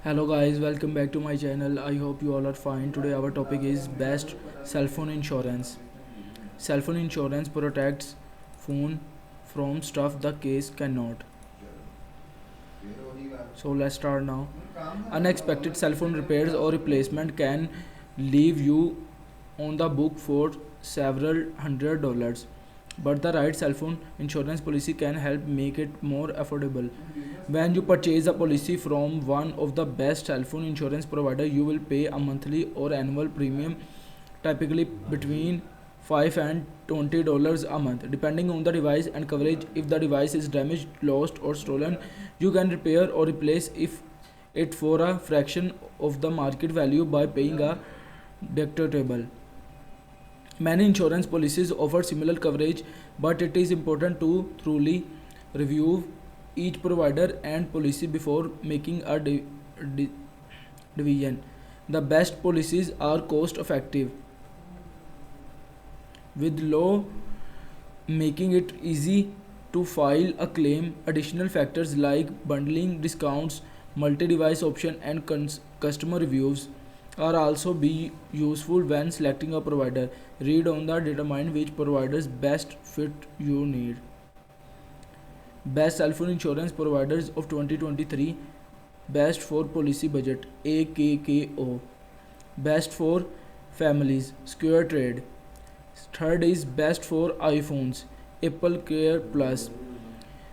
Hello guys, welcome back to my channel. I hope you all are fine. Today our topic is best cell phone insurance. Cell phone insurance protects phone from stuff the case cannot. So let's start now. Unexpected cell phone repairs or replacement can leave you on the book for several $100, but the right cell phone insurance policy can help make it more affordable. When you purchase a policy from one of the best cell phone insurance provider, you will pay a monthly or annual premium, typically between 5 and $20 a month, depending on the device and coverage. If the device is damaged, lost, or stolen, you can repair or replace it for a fraction of the market value by paying a deductible. Many insurance policies offer similar coverage, but it is important to thoroughly review each provider and policy before making a di- division. The best policies are cost effective, with low, making it easy to file a claim. Additional factors like bundling discounts, multi-device option, and customer reviews are also be useful when selecting a provider. Read on the determine which providers best fit your need. Best cell phone insurance providers of 2023. Best for policy budget, AKKO. Best for families, Square Trade. Third is best for iPhones, Apple Care Plus.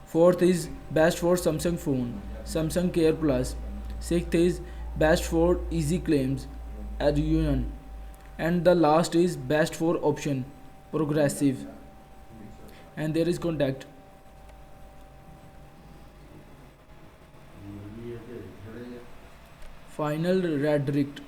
Fourth is best for Samsung phone, Samsung Care Plus. Sixth is best for easy claims, Union. And the last is best for option, Progressive. And there is contact. Final verdict.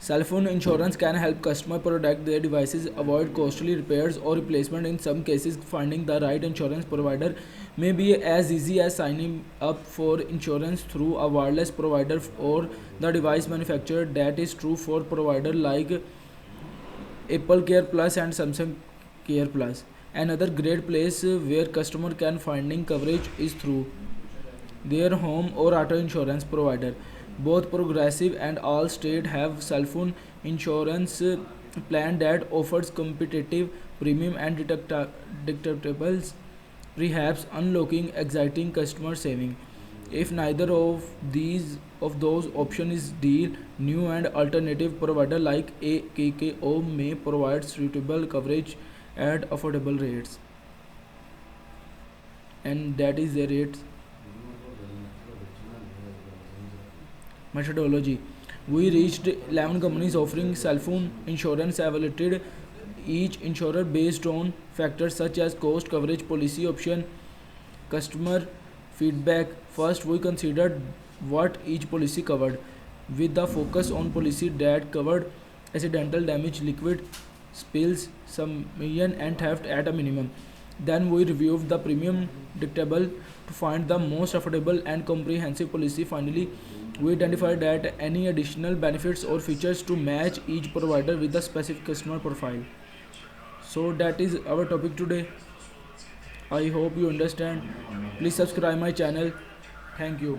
Cell phone insurance can help customers protect their devices, avoid costly repairs or replacement. In some cases, finding the right insurance provider may be as easy as signing up for insurance through a wireless provider or the device manufacturer. That is true for providers like Apple Care Plus and Samsung Care Plus. Another great place where customer can finding coverage is through their home or auto insurance provider. Both Progressive and Allstate have cell phone insurance plan that offers competitive premium and deductibles, perhaps unlocking exciting customer saving. If neither of those options is deal, new and alternative provider like AKKO may provide suitable coverage at affordable rates. And that is the rates. Methodology. We reached 11 companies offering cell phone insurance, evaluated each insurer based on factors such as cost, coverage, policy option, customer feedback. First, we considered what each policy covered, with the focus on policy that covered accidental damage, liquid spills, submersion, and theft at a minimum. Then we reviewed the premium deductible to find the most affordable and comprehensive policy. Finally, we identified that any additional benefits or features to match each provider with the specific customer profile. So that is our topic today. I hope you understand. Please subscribe my channel. Thank you.